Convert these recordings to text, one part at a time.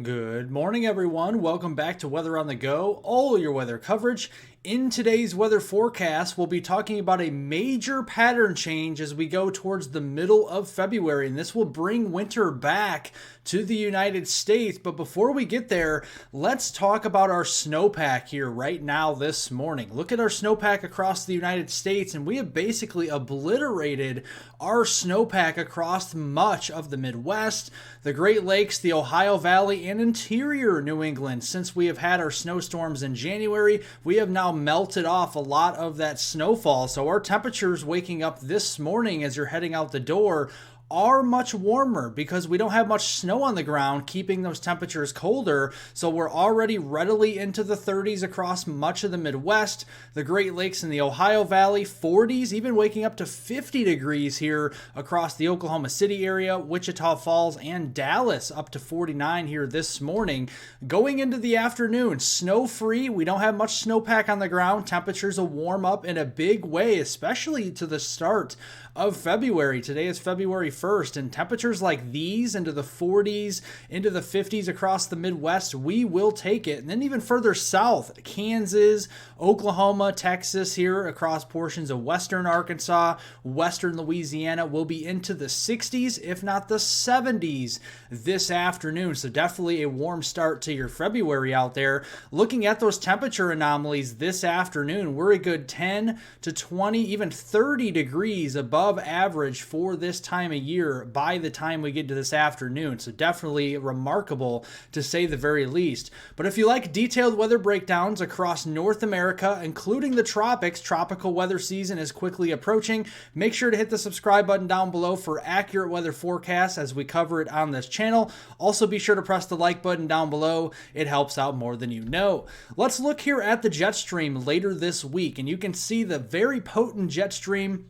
Good morning, everyone. Welcome back to Weather on the Go, all your weather coverage. In today's weather forecast, we'll be talking about a major pattern change as we go towards the middle of February, and this will bring winter back to the United States. But before we get there, let's talk about our snowpack here right now this morning. Look at our snowpack across the United States, and we have basically obliterated our snowpack across much of the Midwest, the Great Lakes, the Ohio Valley, and interior New England. Since we have had our snowstorms in January, we have now melted off a lot of that snowfall. So our temperatures waking up this morning as you're heading out the door are much warmer because we don't have much snow on the ground, keeping those temperatures colder. So we're already readily into the 30s across much of the Midwest, the Great Lakes and the Ohio Valley, 40s, even waking up to 50 degrees here across the Oklahoma City area, Wichita Falls, and Dallas, up to 49 here this morning. Going into the afternoon, snow free. We don't have much snowpack on the ground. Temperatures will warm up in a big way, especially to the start of February. Today is February 1st, and temperatures like these into the 40s, into the 50s across the Midwest, we will take it. And then even further south, Kansas, Oklahoma, Texas, here across portions of western Arkansas, western Louisiana, will be into the 60s, if not the 70s this afternoon. So definitely a warm start to your February out there. Looking at those temperature anomalies this afternoon, we're a good 10 to 20, even 30 degrees above average for this time of year by the time we get to this afternoon. So definitely remarkable to say the very least. But if you like detailed weather breakdowns across North America, including the tropics, tropical weather season is quickly approaching. Make sure to hit the subscribe button down below for accurate weather forecasts as we cover it on this channel. Also be sure to press the like button down below. It helps out more than you know. Let's look here at the jet stream later this week, and you can see the very potent jet stream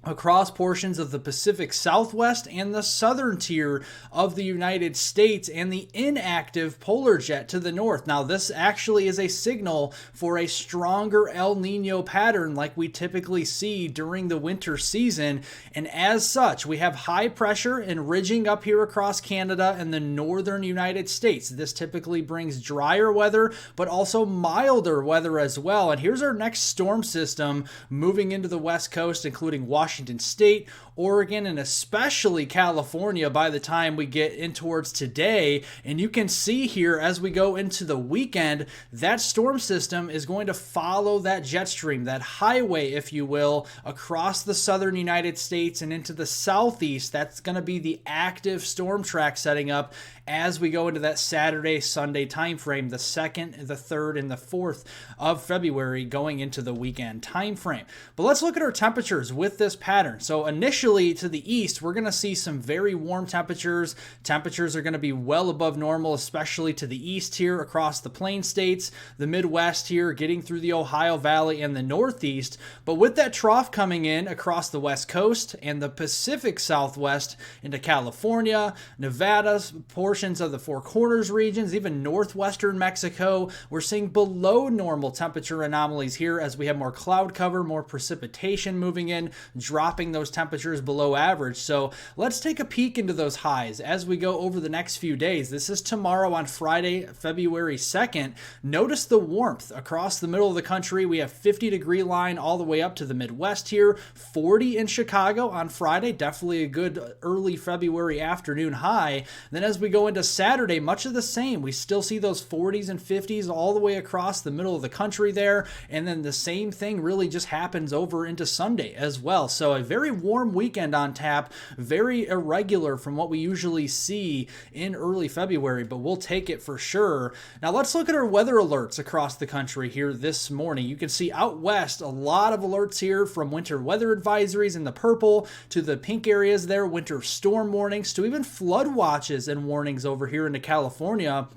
across portions of the Pacific Southwest and the southern tier of the United States, and the inactive polar jet to the north. Now, this actually is a signal for a stronger El Nino pattern like we typically see during the winter season, and as such, we have high pressure and ridging up here across Canada and the northern United States. This typically brings drier weather, but also milder weather as well. And here's our next storm system moving into the west coast, including Washington State, Oregon, and especially California by the time we get in towards today. And you can see here as we go into the weekend, that storm system is going to follow that jet stream, that highway, if you will, across the southern United States and into the southeast. That's going to be the active storm track setting up as we go into that Saturday, Sunday timeframe, the 2nd, the 3rd, and the 4th of February going into the weekend timeframe. But let's look at our temperatures with this pattern. So initially to the east, we're going to see some very warm temperatures. Temperatures are going to be well above normal, especially to the east here across the plain states, the Midwest here, getting through the Ohio Valley and the Northeast. But with that trough coming in across the West Coast and the Pacific Southwest into California, Nevada, portions of the Four Corners regions, even northwestern Mexico, we're seeing below normal temperature anomalies here as we have more cloud cover, more precipitation moving in, dropping those temperatures below average. So let's take a peek into those highs as we go over the next few days. This is tomorrow on Friday, February 2nd. Notice the warmth across the middle of the country. We have 50-degree line all the way up to the Midwest here, 40 in Chicago on Friday, definitely a good early February afternoon high. Then as we go into Saturday, much of the same. We still see those 40s and 50s all the way across the middle of the country there. And then the same thing really just happens over into Sunday as well. So a very warm weekend on tap, very irregular from what we usually see in early February, but we'll take it for sure. Now let's look at our weather alerts across the country here this morning. You can see out west, a lot of alerts here from winter weather advisories in the purple to the pink areas there, winter storm warnings to even flood watches and warnings over here into California.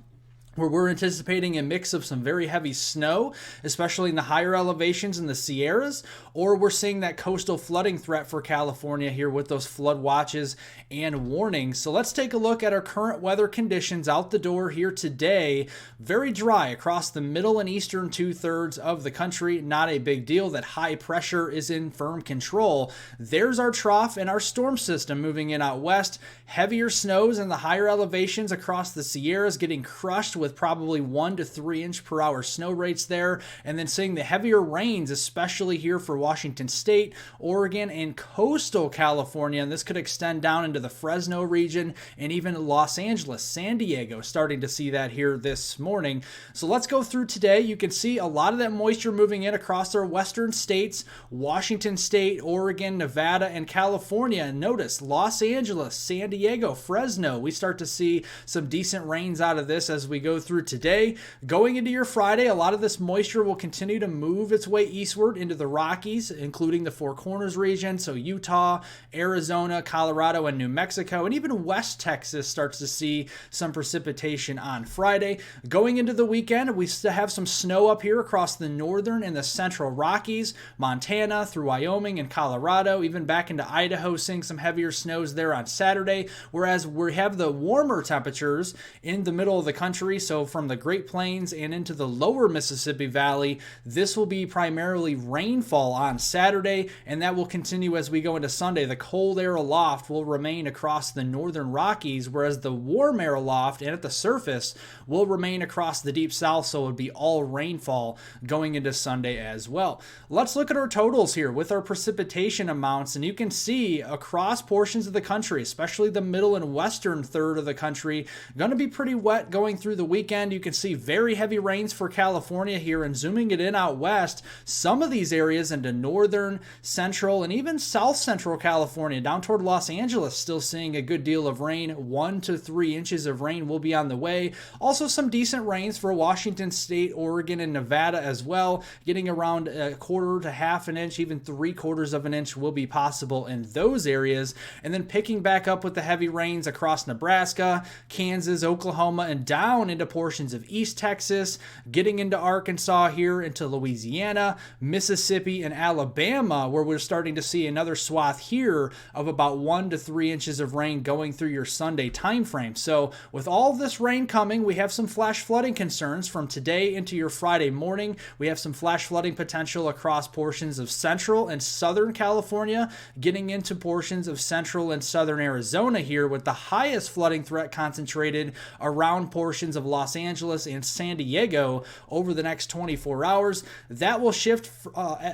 where we're anticipating a mix of some very heavy snow, especially in the higher elevations in the Sierras, or we're seeing that coastal flooding threat for California here with those flood watches and warnings. So let's take a look at our current weather conditions out the door here today. Very dry across the middle and eastern 2/3 of the country. Not a big deal that high pressure is in firm control. There's our trough and our storm system moving in out west. Heavier snows in the higher elevations across the Sierras getting crushed with probably 1 to 3 inch per hour snow rates there, and then seeing the heavier rains, especially here for Washington State, Oregon, and coastal California, and this could extend down into the Fresno region and even Los Angeles, San Diego, starting to see that here this morning. So let's go through today. You can see a lot of that moisture moving in across our western states, Washington State, Oregon, Nevada, and California. And notice Los Angeles, San Diego, Fresno, we start to see some decent rains out of this as we go through today. Going into your Friday, a lot of this moisture will continue to move its way eastward into the Rockies, including the Four Corners region. So Utah, Arizona, Colorado, and New Mexico, and even West Texas starts to see some precipitation on Friday. Going into the weekend, we still have some snow up here across the northern and the central Rockies, Montana through Wyoming and Colorado, even back into Idaho, seeing some heavier snows there on Saturday, whereas we have the warmer temperatures in the middle of the country. So from the Great Plains and into the lower Mississippi Valley, this will be primarily rainfall on Saturday, and that will continue as we go into Sunday. The cold air aloft will remain across the northern Rockies, whereas the warm air aloft and at the surface will remain across the deep south, so it would be all rainfall going into Sunday as well. Let's look at our totals here with our precipitation amounts, and you can see across portions of the country, especially the middle and western third of the country, going to be pretty wet going through the weekend. You can see very heavy rains for California here, and zooming it in out west, some of these areas into northern, central, and even south central California, down toward Los Angeles, still seeing a good deal of rain. 1 to 3 inches of rain will be on the way. Also some decent rains for Washington State, Oregon, and Nevada as well, getting around 1/4 to 1/2 an inch, even 3/4 of an inch will be possible in those areas. And then picking back up with the heavy rains across Nebraska, Kansas, Oklahoma, and down into portions of East Texas, getting into Arkansas here, into Louisiana, Mississippi, and Alabama, where we're starting to see another swath here of about 1 to 3 inches of rain going through your Sunday time frame. So with all of this rain coming, we have some flash flooding concerns from today into your Friday morning. We have some flash flooding potential across portions of central and southern California, getting into portions of central and southern Arizona here, with the highest flooding threat concentrated around portions of Los Angeles and San Diego over the next 24 hours. That will shift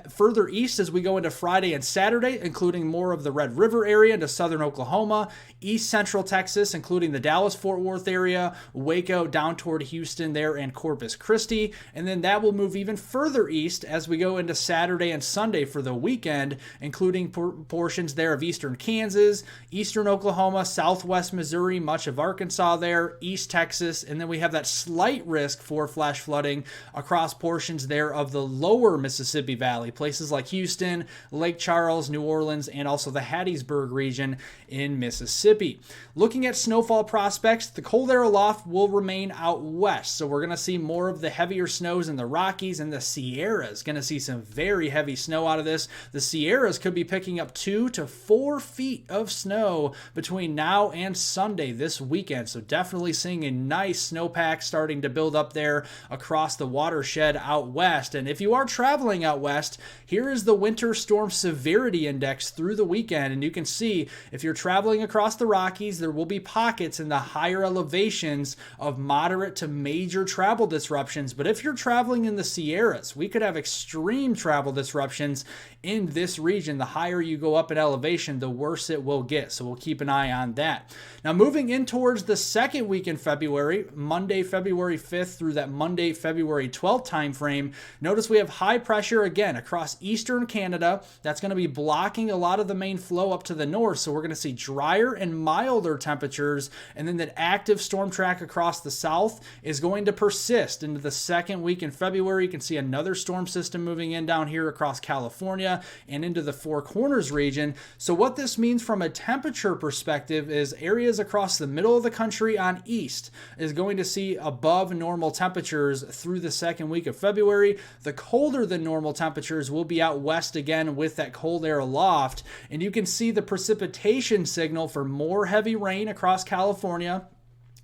further east as we go into Friday and Saturday, including more of the Red River area into southern Oklahoma, east central Texas, including the Dallas-Fort Worth area, Waco, down toward Houston there, and Corpus Christi. And then that will move even further east as we go into Saturday and Sunday for the weekend, including portions there of eastern Kansas, eastern Oklahoma, southwest Missouri, much of Arkansas there, east Texas, and then we have that slight risk for flash flooding across portions there of the lower Mississippi Valley, places like Houston, Lake Charles, New Orleans, and also the Hattiesburg region in Mississippi. Looking at snowfall prospects, the cold air aloft will remain out west, so we're going to see more of the heavier snows in the Rockies and the Sierras. Going to see some very heavy snow out of this. The Sierras could be picking up 2 to 4 feet of snow between now and Sunday this weekend, so definitely seeing a nice snowpack starting to build up there across the watershed out west. And if you are traveling out west, here is the winter storm severity index through the weekend, and you can see if you're traveling across the Rockies, there will be pockets in the higher elevations of moderate to major travel disruptions. But if you're traveling in the Sierras, we could have extreme travel disruptions in this region. The higher you go up in elevation, the worse it will get. So we'll keep an eye on that. Now, moving in towards the second week in February, Monday, February 5th through that Monday, February 12th time frame, notice we have high pressure again across eastern Canada. That's going to be blocking a lot of the main flow up to the north. So we're going to see drier and milder temperatures. And then that active storm track across the south is going to persist into the second week in February. You can see another storm system moving in down here across California and into the Four Corners region. So what this means from a temperature perspective is areas across the middle of the country on east is going to see above normal temperatures through the second week of February. The colder than normal temperatures will be out west again with that cold air aloft. And you can see the precipitation signal for more heavy rain across California,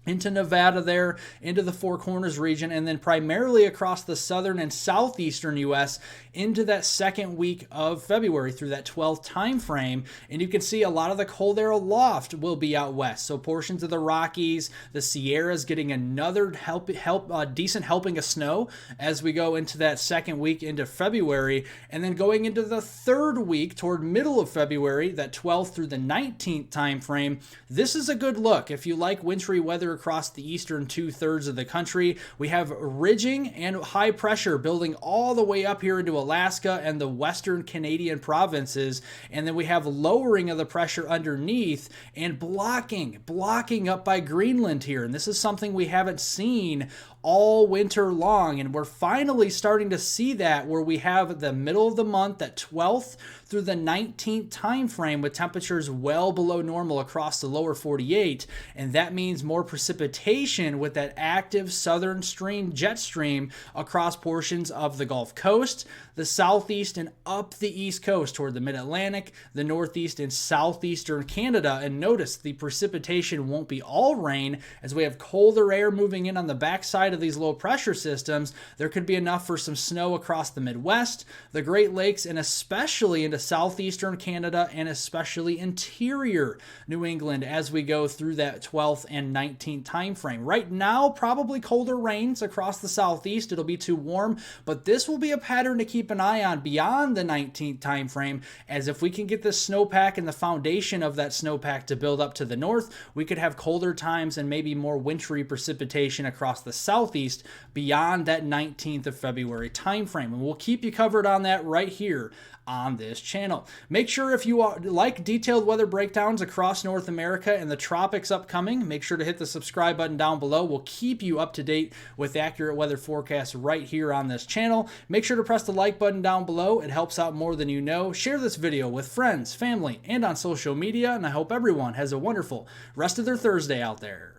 into Nevada there, into the Four Corners region, and then primarily across the southern and southeastern U.S. into that second week of February through that 12th time frame. And you can see a lot of the cold air aloft will be out west. So portions of the Rockies, the Sierras getting another decent helping of snow as we go into that second week into February. And then going into the third week toward middle of February, that 12th through the 19th time frame, this is a good look. If you like wintry weather across the eastern 2/3 of the country, we have ridging and high pressure building all the way up here into Alaska and the western Canadian provinces, and then we have lowering of the pressure underneath and blocking up by Greenland here. And this is something we haven't seen all winter long, and we're finally starting to see that, where we have the middle of the month, that 12th through the 19th time frame, with temperatures well below normal across the lower 48, and that means more precipitation with that active southern jet stream across portions of the Gulf Coast, the southeast, and up the east coast toward the mid-Atlantic, the northeast and southeastern Canada. And notice the precipitation won't be all rain, as we have colder air moving in on the backside of these low pressure systems. There could be enough for some snow across the Midwest, the Great Lakes, and especially into southeastern Canada and especially interior New England as we go through that 12th and 19th time frame. Right now, probably colder rains across the southeast. It'll be too warm, but this will be a pattern to keep an eye on beyond the 19th time frame, as if we can get this snowpack and the foundation of that snowpack to build up to the north, we could have colder times and maybe more wintry precipitation across the southeast beyond that 19th of February timeframe. And we'll keep you covered on that right here on this channel. Make sure, if you like detailed weather breakdowns across North America and the tropics upcoming, make sure to hit the subscribe button down below. We'll keep you up to date with accurate weather forecasts right here on this channel. Make sure to press the like button down below. It helps out more than you know. Share this video with friends, family, and on social media, and I hope everyone has a wonderful rest of their Thursday out there.